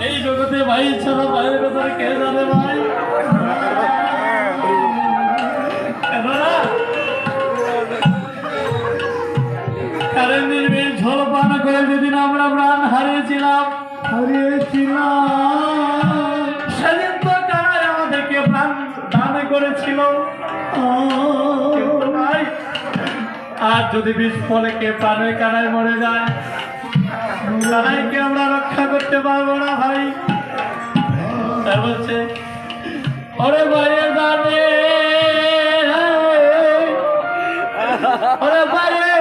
এই জগতে ভাই ছাড়া ভাইয়ের কথা কে জানে ভাই? কারেন্টের বিল ঝলপান করে যেদিন আমরা প্রাণ হারিয়েছিলাম সেদিন তো কারায় আমাদেরকে প্রাণ দান করেছিল। আর যদি বিষ ফলে কে প্রাণের কারায় মরে যায়, কারাইকে আমরা রক্ষা করতে পারবো না ভাই। বলছে ওরে ভাইয়ের দানে, ওরে বাইরে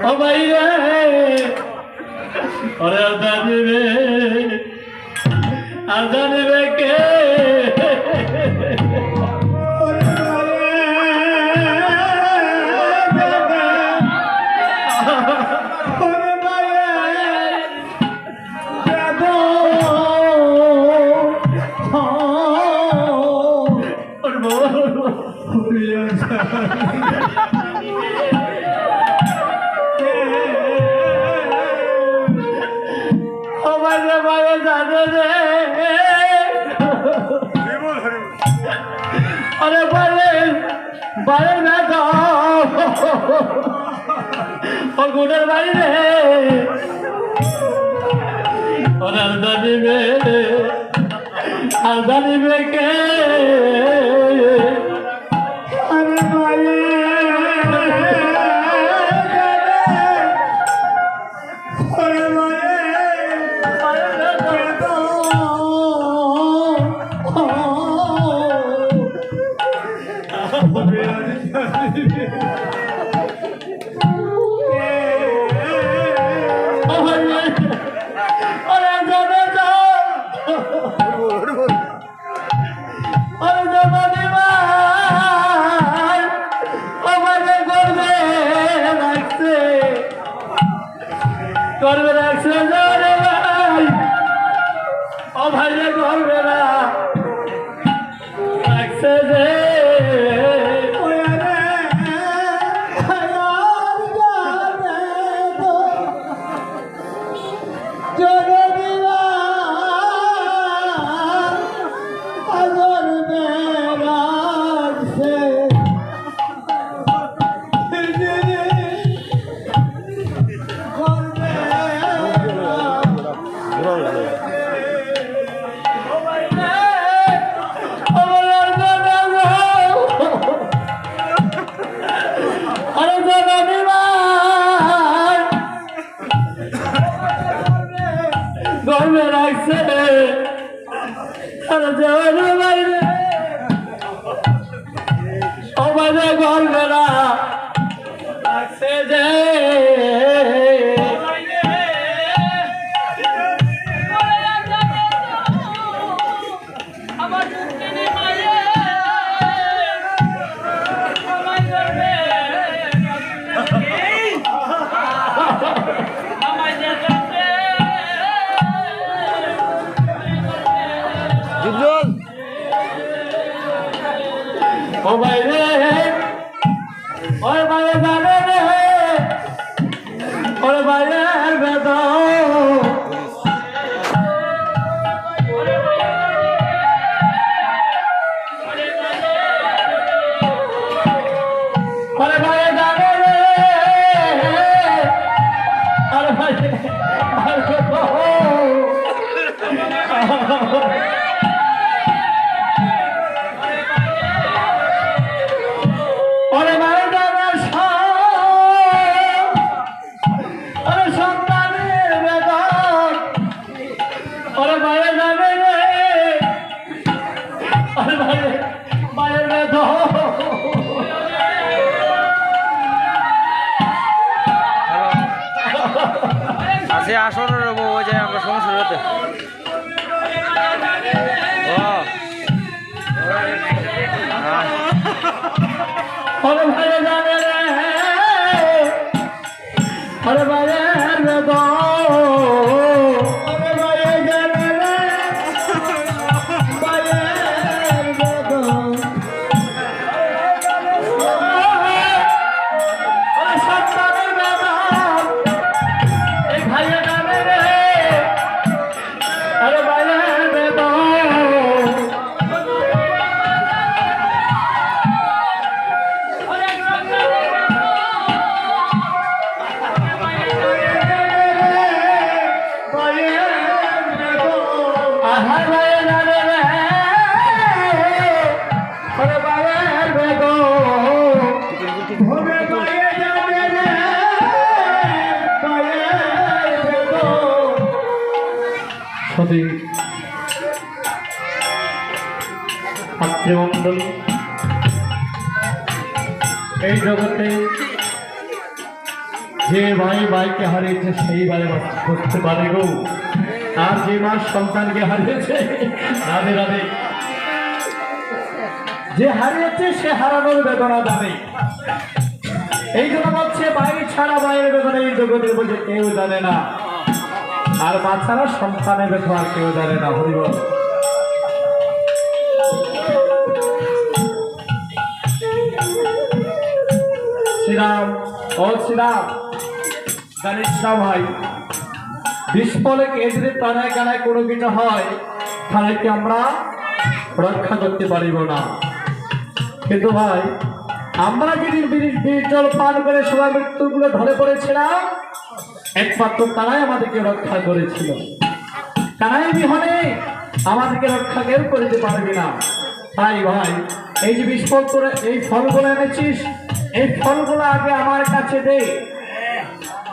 ও বাইরে ওরে জানিবে আর জানিবে কে? अरे बारे में तो और गुडर भाई रे और अर्दानी में के अरे भाई করবে রাখছে রে ভাই, ও ভাই রে করবে না রাখছে যে গর্বে রাখছে বাইরে ও বাইরে গর্বে রাখছে যে ও বাইরে ওর বাইরে যাবে রে ওর বাইরে বেদা ওর বাইরে যাবে রে ওর বাইরে ওরে বাইরে ওরে ভাই জানে রে ওরে ভাইয়ের গো ওরে ভাই জানে রে ভাইয়ের গো ওরে সন্তানের বেদন এই ভাইয়ের জানে রে ওরে ভাইয়ের বেদন আত্মীয়মণ্ডলী এই জগতে যে ভাই ভাইকে হারিয়েছে সেই ভাই বুঝতে পারে গো আর যে মা সন্তানকে হারিয়েছে রাধে রাধে যে হারিয়েছে সে হারানোর বেদনা জানে এই জন্য বলছে ভাই ছাড়া ভাইয়ের বেদনা এই জগতের বলছে কেউ জানে না আর মা ছাড়া সন্তানের বেদনা আর কেউ জানে না হরিবল শ্রীরাম ও শ্রীরাম জানিস না ভাই বিস্ফোরক এ যদি প্রাণায় কানায় কোনো কিছু হয় তাহলে কি আমরা রক্ষা করতে পারিব না কিন্তু ভাই আমরা যদি বিষ জল পান করে সবাই মৃত্যুগুলো ধরে পড়েছিলাম একমাত্র তারাই আমাদেরকে রক্ষা করেছিল তারাই বিহনে আমাদেরকে রক্ষা কেউ করতে পারবে না তাই ভাই এই যে বিস্ফোরক করে এই ফলগুলো এনেছিস এই ফলগুলো আগে আমার কাছে দে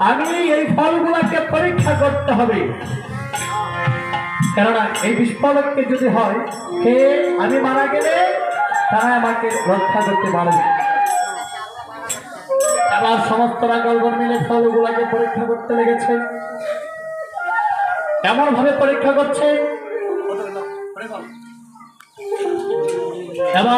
আমি এই ফলগুলোকে পরীক্ষা করতে হবে কেননা এই বিস্ফোরককে যদি হয় কে আমি মারা গেলে তারা আমাকে রক্ষা করতে পারবে এবার সমস্ত রাগলগণ মিলে ফলগুলোকে পরীক্ষা করতে লেগেছে এমন ভাবে পরীক্ষা করছে এবার